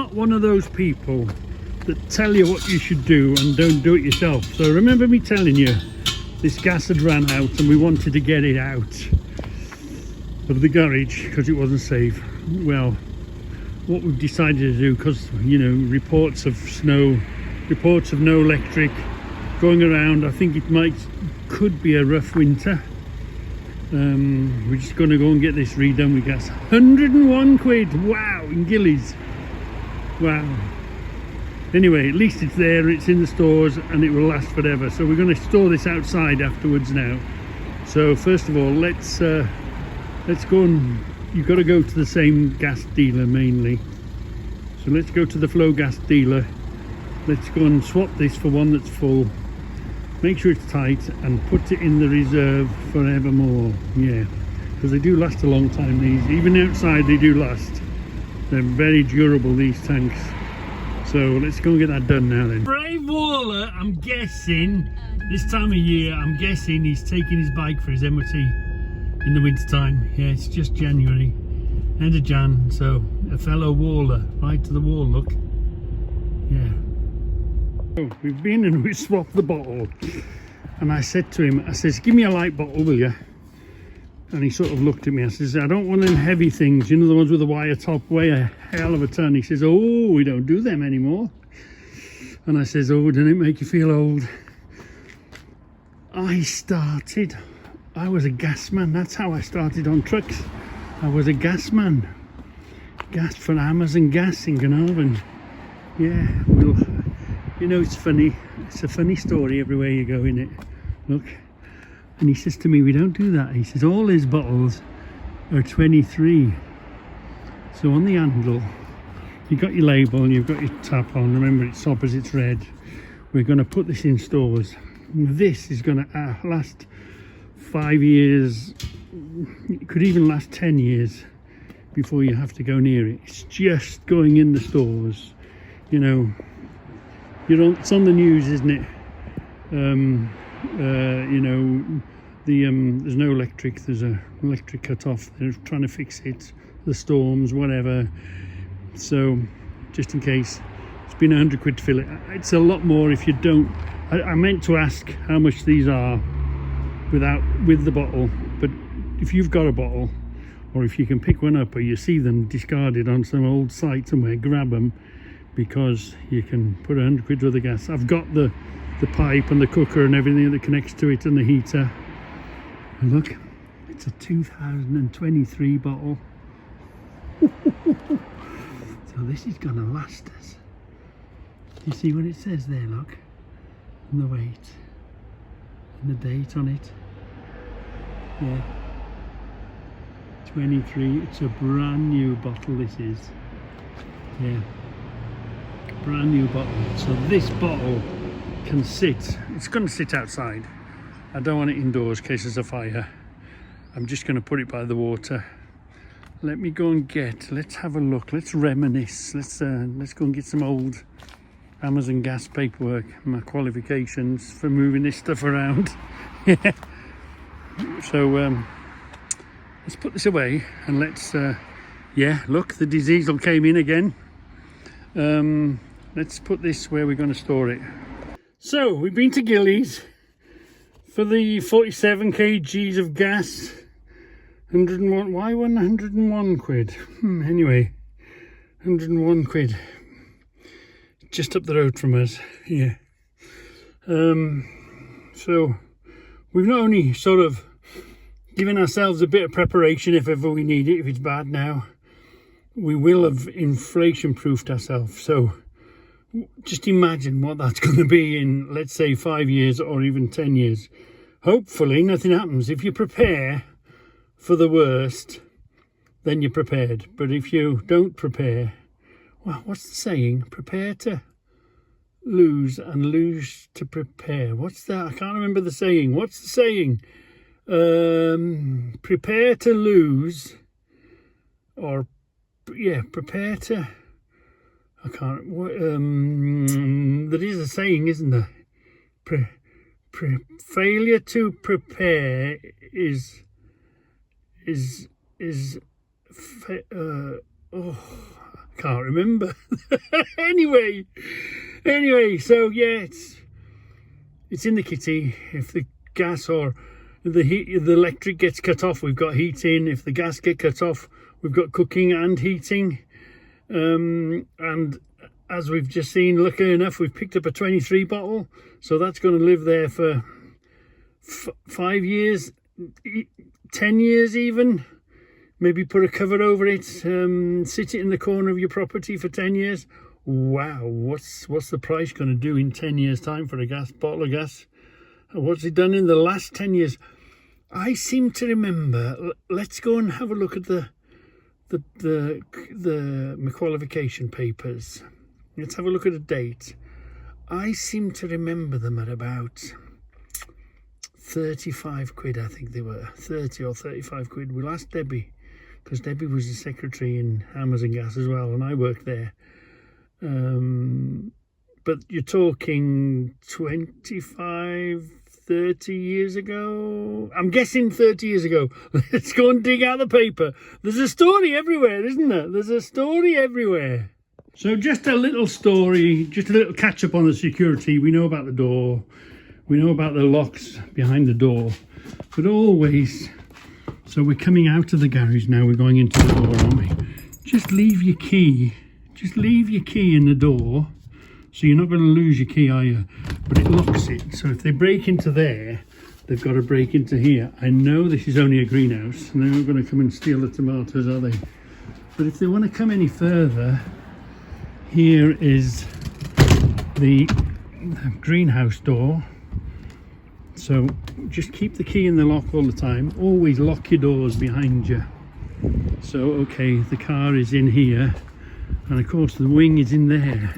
not one of those people that tell you what you should do and don't do it yourself. So remember me telling you this gas had ran out and we wanted to get it out of the garage because it wasn't safe. Well, what we've decided to do, because you know, reports of snow, reports of no electric going around, I think it could be a rough winter. We're just going to go and get this redone with gas. 101 quid, wow, in Gillies, wow. Anyway, at least it's there, it's in the stores, and it will last forever. So we're going to store this outside afterwards now. So first of all, let's go and, you've got to go to the same gas dealer mainly. So let's go to the Flow gas dealer. Let's go and swap this for one that's full. Make sure it's tight and put it in the reserve forevermore. Yeah, because they do last a long time, these. Even outside they do last. They're very durable, these tanks. So let's go and get that done now then. Brave Waller, I'm guessing, this time of year, I'm guessing he's taking his bike for his MOT in the winter time. Yeah, it's just January, end of Jan, so a fellow Waller, right to the wall, look. Yeah. So we've been and we swapped the bottle, and I said to him, I says, give me a light bottle, will you? And he sort of looked at me. I says, I don't want them heavy things, you know, the ones with the wire top, weigh a hell of a ton. He says, oh, we don't do them anymore. And I says, oh, doesn't it make you feel old? I was a gas man. That's how I started on trucks. I was a gas man. Gas for Amazon Gas in Glenavon. Yeah, well, you know, it's funny. It's a funny story everywhere you go, innit? Look. And he says to me, we don't do that. He says, all his bottles are 23. So on the handle, you've got your label and you've got your tap on. Remember, it's opposite red. We're going to put this in stores. This is going to last 5 years. It could even last 10 years before you have to go near it. It's just going in the stores. You know, it's on the news, isn't it? You know, there's no electric, there's an electric cut off, they're trying to fix it, the storms, whatever. So just in case, it's been 100 quid to fill it. It's a lot more if you don't. I meant to ask how much these are with the bottle, but if you've got a bottle, or if you can pick one up or you see them discarded on some old site somewhere, grab them, because you can put 100 quid worth of gas. I've got the pipe and the cooker and everything that connects to it, and the heater. And look, it's a 2023 bottle. So this is gonna last us. You see what it says there, look, and the weight and the date on it. Yeah, 23. It's a brand new bottle, this is. Yeah, brand new bottle. So this bottle can sit, it's going to sit outside. I don't want it indoors in case there's a fire. I'm just going to put it by the water. Let me go and let's have a look, let's reminisce, let's go and get some old Amazon Gas paperwork, my qualifications for moving this stuff around. Yeah. So let's put this away and let's yeah, look, the diesel came in again. Let's put this where we're going to store it. So we've been to Gillies for the 47 kgs of gas. 101. Why 101 quid? Anyway, 101 quid. Just up the road from us. Yeah. So we've not only sort of given ourselves a bit of preparation if ever we need it, if it's bad now, we will have inflation proofed ourselves. So just imagine what that's going to be in, let's say, 5 years or even 10 years. Hopefully nothing happens. If you prepare for the worst, then you're prepared. But if you don't prepare, well, what's the saying? Prepare to lose and lose to prepare. What's that? I can't remember the saying. What's the saying? Prepare to lose, or yeah, prepare to, I can't, there is a saying, isn't there? Failure to prepare oh, Can't remember. anyway, so yeah, it's in the kitty. If the gas or the electric gets cut off, we've got heating. If the gas gets cut off, we've got cooking and heating. And as we've just seen, lucky enough, we've picked up a 23 bottle, so that's going to live there for 5 years, 10 years even. Maybe put a cover over it, sit it in the corner of your property for 10 years. Wow, what's the price going to do in 10 years time for a bottle of gas? What's it done in the last 10 years? I seem to remember, let's go and have a look at the my qualification papers. Let's have a look at a date. I seem to remember them at about 35 quid, I think they were. 30 or 35 quid. We'll ask Debbie, because Debbie was the secretary in Amazon Gas as well, and I worked there. But you're talking 25, 30 years ago? I'm guessing 30 years ago. Let's go and dig out the paper. There's a story everywhere, isn't there? There's a story everywhere. So just a little story, just a little catch up on the security. We know about the door. We know about the locks behind the door. But always, so we're coming out of the garage now. We're going into the door, aren't we? Just leave your key. Just leave your key in the door. So you're not going to lose your key, are you? But it locks it. So if they break into there, they've got to break into here. I know this is only a greenhouse, and they're not going to come and steal the tomatoes, are they? But if they want to come any further, here is the greenhouse door. So just keep the key in the lock all the time. Always lock your doors behind you. So, okay, the car is in here, and of course the wing is in there.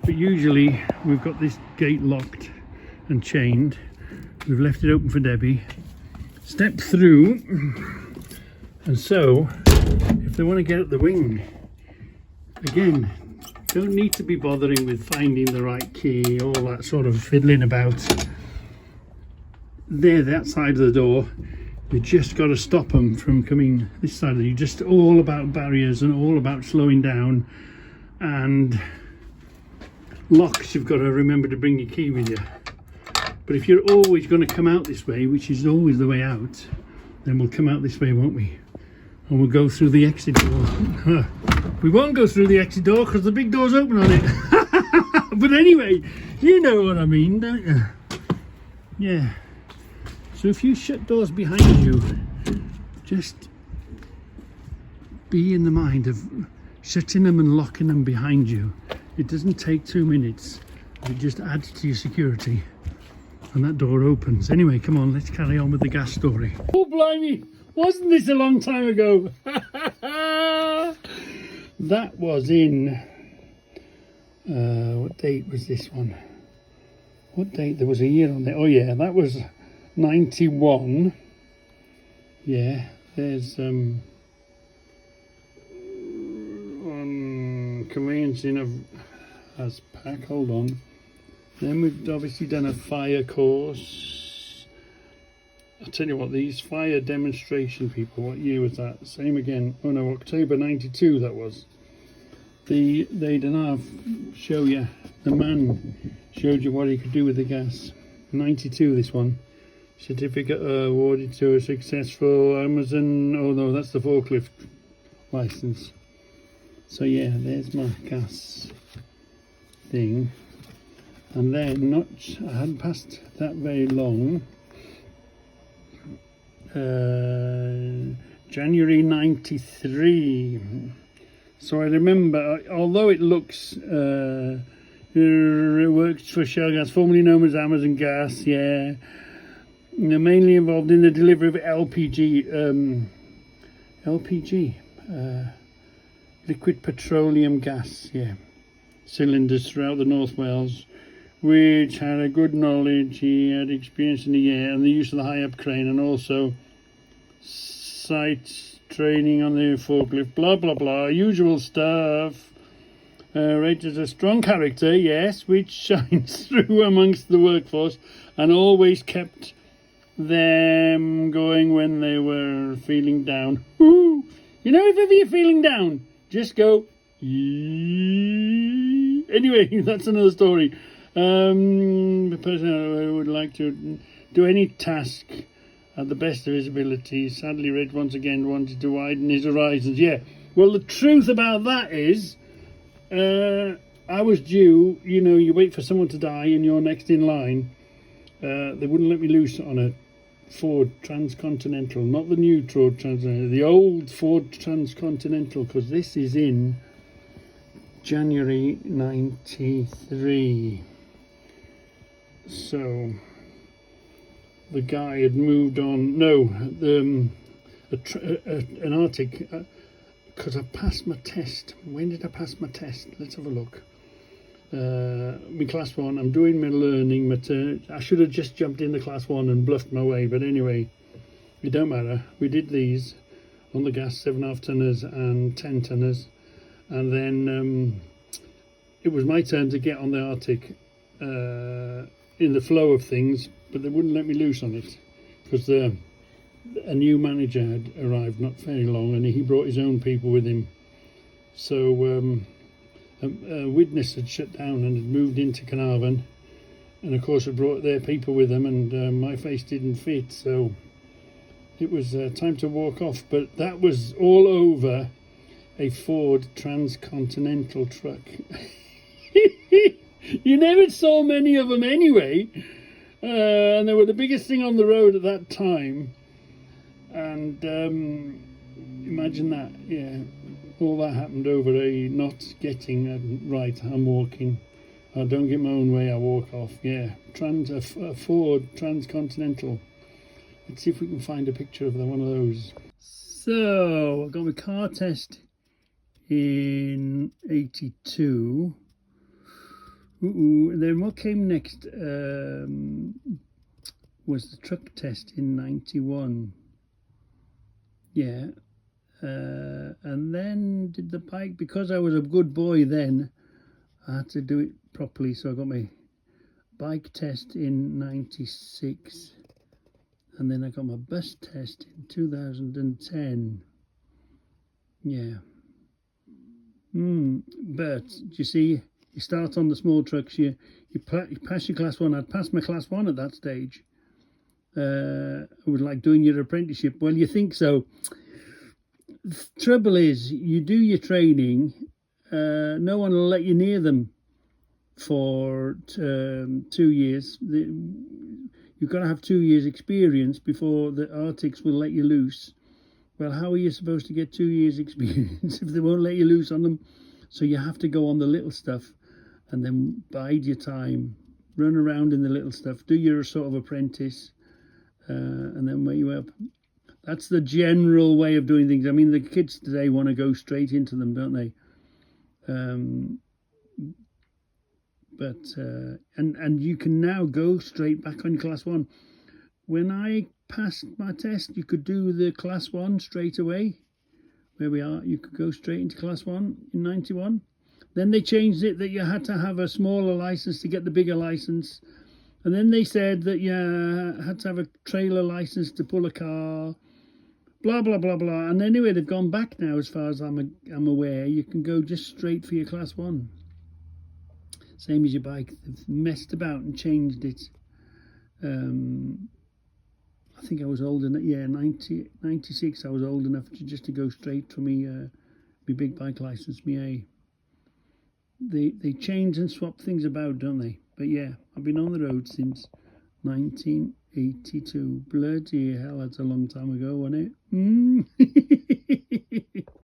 But usually we've got this gate locked and chained. We've left it open for Debbie. Step through, and so if they want to get at the wing, again, don't need to be bothering with finding the right key, all that sort of fiddling about. There, that side of the door, you just got to stop them from coming this side of you. Just all about barriers and all about slowing down. And locks, you've got to remember to bring your key with you. But if you're always going to come out this way, which is always the way out, then we'll come out this way, won't we? And we'll go through the exit door. We won't go through the exit door because the big door's open on it. But anyway, you know what I mean, don't you? Yeah. So if you shut doors behind you, just be in the mind of shutting them and locking them behind you. It doesn't take 2 minutes. It just adds to your security. And that door opens. Anyway, come on, let's carry on with the gas story. Oh, blimey! Wasn't this a long time ago? That was in... what date was this one? What date? There was a year on there. Oh, yeah, that was 91. Yeah, there's... conveyancing of ASPAC, hold on. Then we've obviously done a fire course. I'll tell you what, these fire demonstration people, what year was that? Same again. Oh no, October 92 that was. They didn't show you, the man showed you what he could do with the gas. 92 this one. Certificate awarded to a successful Amazon, oh no, that's the forklift license. So yeah, there's my gas thing. And then I hadn't passed that very long. January 93. So I remember, although it looks, it works for Shell Gas, formerly known as Amazon Gas, yeah. They're mainly involved in the delivery of LPG, liquid petroleum gas, yeah, cylinders throughout the North Wales, which had a good knowledge. He had experience in the air and the use of the high-up crane, and also site training on the forklift, blah blah blah, usual stuff. Rated as a strong character, yes, which shines through amongst the workforce, and always kept them going when they were feeling down. Woo! You know, if ever you're feeling down, just go Anyway, that's another story. The person I would like to do any task at the best of his ability. Sadly, Red once again wanted to widen his horizons. Yeah, well, the truth about that is, I was due, you know, you wait for someone to die and you're next in line. They wouldn't let me loose on a Ford Transcontinental, not the new Ford Transcontinental, the old Ford Transcontinental, because this is in January 93. So the guy had moved on. No, an Arctic, because I passed my test. When did I pass my test? Let's have a look. My class 1, I'm doing my learning. I should have just jumped in the class 1 and bluffed my way, but anyway, it don't matter. We did these on the gas 7.5 tonners and 10 tonners, and then it was my turn to get on the Arctic in the flow of things, but they wouldn't let me loose on it because a new manager had arrived not very long, and he brought his own people with him. So Widnes had shut down and had moved into Carnarvon, and of course had brought their people with them, and my face didn't fit, so it was time to walk off. But that was all over a Ford Transcontinental truck. You never saw many of them anyway, and they were the biggest thing on the road at that time. And imagine that, yeah. All that happened over a not getting right. I'm walking. I don't get my own way. I walk off. Yeah, a Ford Transcontinental. Let's see if we can find a picture of one of those. So I got my car test in '82. And then what came next was the truck test in '91. Yeah. And then did the bike, because I was a good boy then, I had to do it properly, so I got my bike test in '96, and then I got my bus test in 2010. Yeah. But you see, you start on the small trucks, you pass your class 1. I'd passed my class 1 at that stage. It was like doing your apprenticeship. Well, you think so. Trouble is, you do your training, no one will let you near them for 2 years. You've got to have 2 years experience before the Arctics will let you loose. Well, how are you supposed to get 2 years experience if they won't let you loose on them? So you have to go on the little stuff and then bide your time, run around in the little stuff, do your sort of apprentice, and then weigh you up. That's the general way of doing things. I mean, the kids today want to go straight into them, don't they? And you can now go straight back on class 1. When I passed my test, you could do the class 1 straight away. Where we are, you could go straight into class 1 in '91. Then they changed it that you had to have a smaller license to get the bigger license. And then they said that you had to have a trailer license to pull a car. Blah, blah, blah, blah. And anyway, they've gone back now, as far as I'm aware. You can go just straight for your class 1. Same as your bike. They've messed about and changed it. I think I was old enough, 96, I was old enough to go straight for me big bike license, me A. They change and swap things about, don't they? But yeah, I've been on the road since 1982. Bloody hell, that's a long time ago, wasn't it?